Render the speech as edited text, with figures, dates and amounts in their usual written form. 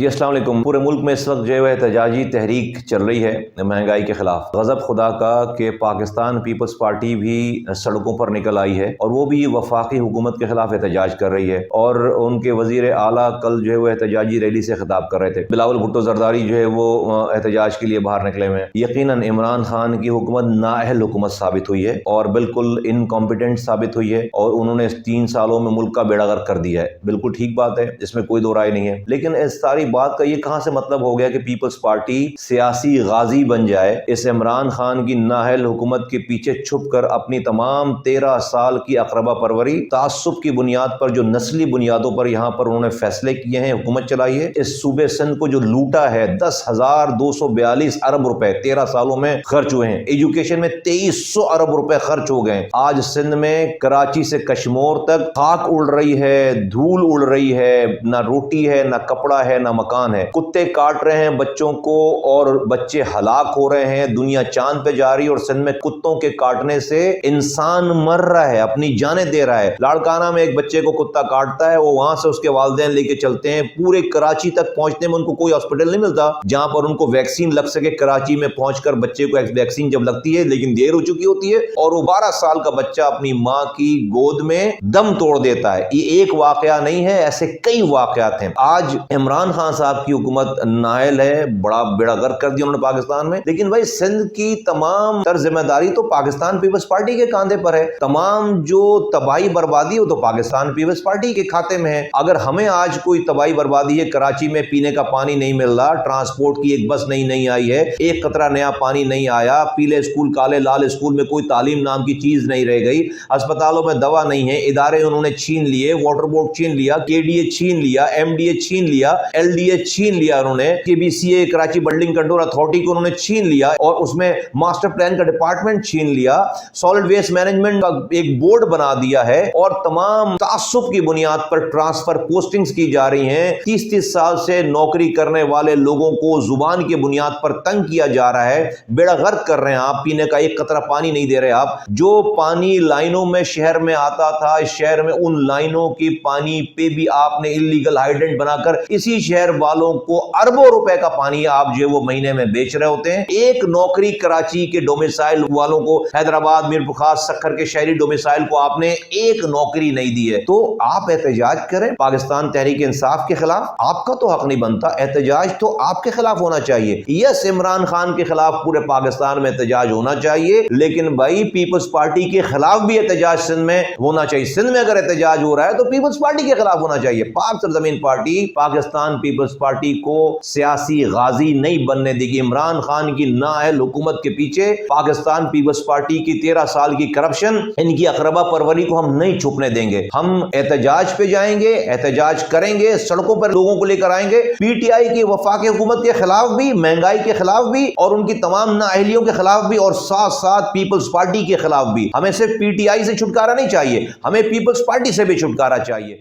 جی السلام علیکم۔ پورے ملک میں اس وقت جو ہے احتجاجی تحریک چل رہی ہے مہنگائی کے خلاف۔ غضب خدا کا کہ پاکستان پیپلز پارٹی بھی سڑکوں پر نکل آئی ہے اور وہ بھی وفاقی حکومت کے خلاف احتجاج کر رہی ہے، اور ان کے وزیر اعلیٰ کل جو ہے وہ احتجاجی ریلی سے خطاب کر رہے تھے۔ بلاول بھٹو زرداری جو ہے وہ احتجاج کے لیے باہر نکلے ہوئے ہیں۔ یقیناً عمران خان کی حکومت نااہل حکومت ثابت ہوئی ہے اور بالکل انکمپیٹنٹ ثابت ہوئی ہے، اور انہوں نے 3 سالوں میں ملک کا بیڑا غرق کر دیا ہے۔ بالکل ٹھیک بات ہے، اس میں کوئی دو رائے نہیں ہے، لیکن اس ساری بات کا یہ کہاں سے مطلب ہو گیا کہ پیپلز پارٹی سیاسی غازی بن جائے، اس عمران خان کی نااہل حکومت کے پیچھے چھپ کر اپنی تمام 13 سال کی اقربا پروری تعصب کی بنیاد پر، جو نسلی بنیادوں پر یہاں پر انہوں نے فیصلے کیے ہیں، حکومت چلائی ہے۔ اس صوبے سندھ کو جو لوٹا ہے، 10,242 ارب روپے 13 سالوں میں خرچ ہوئے ہیں۔ ایجوکیشن میں 2300 ارب روپے خرچ ہو گئے۔ آج سندھ میں کراچی سے کشمور تک خاک اڑ رہی ہے، دھول اڑ رہی ہے، نہ روٹی ہے، نہ کپڑا ہے، نہ مکان ہے۔ کتے کاٹ رہے ہیں بچوں کو اور بچے ہلاک ہو رہے ہیں۔ دنیا چاند پہ جا رہی ہے اور سندھ میں کتوں کے کاٹنے سے انسان مر رہا ہے، اپنی جانیں دے رہا ہے۔ لاڑکانہ میں ایک بچے کو کتا کاٹتا ہے، وہ وہاں سے اس کے والدین لے کے چلتے ہیں، پورے کراچی تک پہنچنے میں ان کو کوئی ہاسپٹل نہیں ملتا جہاں پر ان کو ویکسین لگ سکے۔ کراچی میں پہنچ کر بچے کو ویکسین جب لگتی ہے لیکن دیر ہو چکی ہوتی ہے، اور وہ 12 سال کا بچہ اپنی ماں کی گود میں دم توڑ دیتا ہے۔ یہ ایک واقعہ نہیں ہے، ایسے کئی واقعات ہیں۔ آج عمران خان صاحب کی حکومت نااہل ہے، بڑا بیڑا غرق کر دیا انہوں نے پاکستان میں، لیکن بھائی سندھ کی تمام تر ذمہ داری تو پاکستان پیپلز پارٹی کے کاندھے پر ہے۔ تمام جو تباہی بربادی وہ تو پاکستان پیپلز پارٹی کے کھاتے میں ہے۔ اگر ہمیں آج کوئی تباہی بربادی ہے، کراچی میں پینے کا پانی نہیں مل رہا، ٹرانسپورٹ کی ایک بس نہیں آئی ہے، ایک قطرہ نیا پانی نہیں آیا، پیلے اسکول کالے لال اسکول میں کوئی تعلیم نام کی چیز نہیں رہ گئی، اسپتالوں میں دوا نہیں ہے، ادارے انہوں نے چھین لیے، واٹر بورڈ چھین لیا، KDA چھین لیا، MDA چھین لیا، LDA چھین لیا، انہوں نے KBCA Karachi building control authority کو انہوں نے چھین لیا، اور اس میں ماسٹر پلان کا ڈپارٹمنٹ چھین لیا، سالڈ ویسٹ مینجمنٹ کا ایک بورڈ بنا دیا ہے، اور تمام تعصب کی بنیاد پر ٹرانسفر پوسٹنگز کی جا رہی ہیں۔ 30 سال سے نوکری کرنے والے لوگوں کو زبان کی بنیاد پر تنگ کیا جا رہا ہے، بیڑا غرق کر رہے ہیں آپ، پینے کا ایک قطرہ پانی نہیں دے رہے آپ۔ جو پانی لائنوں میں شہر میں آتا تھا، اس شہر میں ان لائنوں کی پانی پہ بھی آپ نے اللیگل ہائیڈرنٹ بنا کر اسی شہر والوں کو اربوں روپے کا پانی آپ جو وہ مہینے میں بیچ رہے ہوتے ہیں۔ ایک نوکری کراچی کے ڈومیسائل والوں کو، حیدرآباد، میر بخار، سکھر کے شہری ڈومیسائل کو آپ نے ایک نوکری نہیں دی ہے۔ تو آپ احتجاج کریں پاکستان تحریک انصاف کے خلاف، آپ کا تو حق نہیں بنتا، احتجاج تو آپ کے خلاف ہونا چاہیے۔ یس، عمران خان کے خلاف پورے پاکستان میں احتجاج ہونا چاہیے، لیکن بھائی پیپلز پارٹی کے خلاف بھی احتجاج سندھ میں ہونا چاہیے۔ سندھ میں اگر احتجاج ہو رہا ہے تو پیپلز پارٹی کے خلاف ہونا چاہیے۔ پاک سرزمین پارٹی پاکستان پیپلز پارٹی کو سیاسی غازی نہیں بننے دے گی۔ عمران خان کی نااہل حکومت کے پیچھے پاکستان پیپلز پارٹی کی 13 سال کی کرپشن، ان کی اقربا پروری کو ہم نہیں چھپنے دیں گے۔ ہم احتجاج پہ جائیں گے، احتجاج کریں گے، سڑکوں پر لوگوں کو لے کر آئیں گے، PTI کی وفاقی حکومت کے خلاف بھی، مہنگائی کے خلاف بھی، اور ان کی تمام نااہلیوں کے خلاف بھی، اور ساتھ ساتھ پیپلز پارٹی کے خلاف بھی۔ ہمیں صرف PTI سے چھٹکارا نہیں چاہیے، ہمیں پیپلز پارٹی سے بھی چھٹکارا چاہیے۔